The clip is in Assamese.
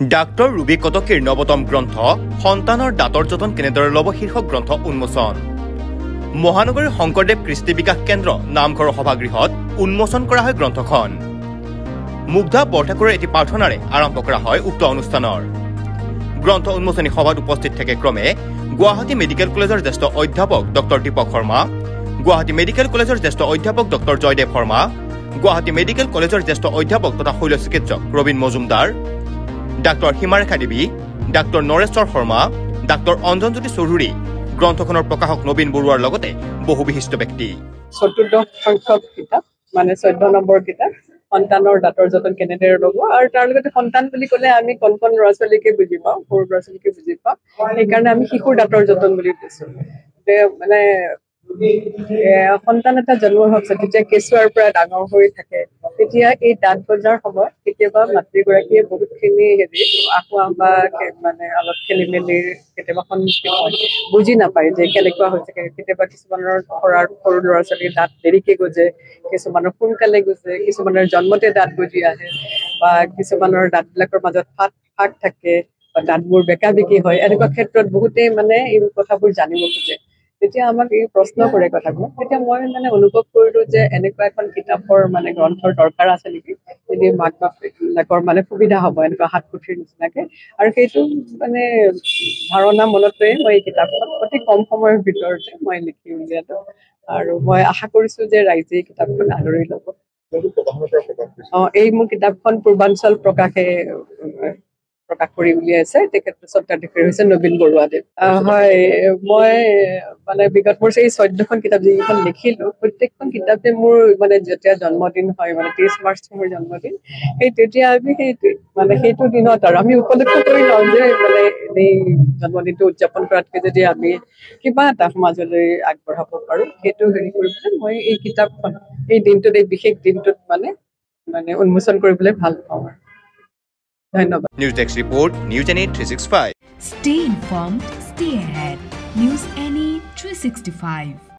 ডাক্তৰ ৰুবি কটকীৰ নৱতম গ্ৰন্থ সন্তানৰ দাঁতৰ যতন কেনেদৰে ল'ব শীৰ্ষক গ্ৰন্থ উন্মোচন। মহানগৰীৰ শংকৰদেৱ কৃষ্টি বিকাশ কেন্দ্ৰ নামঘৰ সভাগৃহত উন্মোচন কৰা হয় গ্ৰন্থখন। মুগ্ধা বৰঠাকুৰৰ এটি প্ৰাৰ্থনাৰে আৰম্ভ কৰা হয় উক্ত অনুষ্ঠানৰ। গ্ৰন্থ উন্মোচনী সভাত উপস্থিত থাকে ক্ৰমে গুৱাহাটী মেডিকেল কলেজৰ জ্যেষ্ঠ অধ্যাপক ডক্টৰ দীপক শৰ্মা, গুৱাহাটী মেডিকেল কলেজৰ জ্যেষ্ঠ অধ্যাপক ডক্টৰ জয়দেৱ শৰ্মা, গুৱাহাটী মেডিকেল কলেজৰ জ্যেষ্ঠ অধ্যাপক তথা শৈল চিকিৎসক ৰবীন মজুমদাৰ, ডাক্তৰ সীমাৰেখা দেৱী, ডাক্তৰ নৰেশ্বৰ শৰ্মা, ডাক্তৰ অঞ্জনজ্যোতি চৌধুৰী, গ্ৰন্থখনৰ প্ৰকাশক নবীন বৰুৱাৰ লগতে বহু বিশিষ্ট ব্যক্তি। 14 সংখ্যক কিতাপ মানে 14 নম্বৰ কিতাপ সন্তানৰ দাঁতৰ যতন কেনেদৰে ল'ব। আৰু তাৰ লগতে সন্তান বুলি ক'লে আমি কণ ল'ৰা ছোৱালীকে বুজি পাওঁ, সৰু ল'ৰা ছোৱালীকে বুজি পাওঁ, সেইকাৰণে আমি শিশুৰ দাঁতৰ যতন বুলি কৈছো। মানে সন্তান এটা জন্ম হোৱাৰ পিছত যেতিয়া কেঁচুৱাৰ পৰা ডাঙৰ হৈ থাকে তেতিয়া এই দাঁত গজাৰ সময়ত কেতিয়াবা মাতৃগৰাকীয়ে বহুতখিনি আঁসোৱাহ বা মানে অলপ খেলি মেলি কেতিয়াবা সন্মুখীন হয়, বুজি নাপায় যে কেনেকুৱা হৈছে। কেতিয়াবা কিছুমানৰ সৰু ল'ৰা ছোৱালীৰ দাঁত দেৰিকে গজে, কিছুমানৰ সোনকালে গজে, কিছুমানৰ জন্মতে দাঁত গজি আহে, বা কিছুমানৰ দাঁতবিলাকৰ মাজত ফাঁক থাকে বা দাঁতবোৰ বেকা বেকি হয়। এনেকুৱা ক্ষেত্ৰত বহুতেই মানে এই কথাবোৰ জানিব খোজে। যেতিয়া আমাক এই প্ৰশ্ন কৰে কথাবোৰ, তেতিয়া মই মানে অনুভৱ কৰিলো যে এনেকুৱা এখন কিতাপৰ মানে গ্ৰন্থৰ দৰকাৰ আছে নেকি, যদি মাক বাপেকৰ মানে সুবিধা হ'ব এনেকুৱা হাত পুথিৰ নিচিনাকে। আৰু সেইটো মানে ধাৰণা মনত লৈ মই এই কিতাপখন অতি কম সময়ৰ ভিতৰতে মই লিখি উলিয়ালো। আৰু মই আশা কৰিছো যে ৰাইজে এই কিতাপখন আদৰি ল'ব। এই মোৰ কিতাপখন পূৰ্বাঞ্চল প্ৰকাশে প্ৰকাশ কৰি উলিয়াইছে। তেখেতৰ স্বত্বাধিকাৰী হৈছে নবীন বৰুৱাদেৱ। হয়, মই মানে বিগত মোৰ এই 14খন কিতাপ যিকেইখন লিখিলো, প্ৰত্যেকখন কিতাপে মোৰ মানে যেতিয়া জন্মদিন হয়, মানে 23 মাৰ্চ মোৰ জন্মদিন, তেতিয়া আমি সেইটো দিনত আৰু আমি উপলক্ষ কৰি লওঁ যে মানে এই জন্মদিনটো উদযাপন কৰাতকে যদি আমি কিবা এটা সমাজলৈ আগবঢ়াব পাৰো, সেইটো হেৰি কৰিবলৈ মই এই কিতাপখন এই দিনটোত, এই বিশেষ দিনটোত মানে উন্মোচন কৰিবলৈ ভাল পাওঁ। ধন্যবাদ। News desk report, news any 365। Stay informed, stay ahead. News Any 365.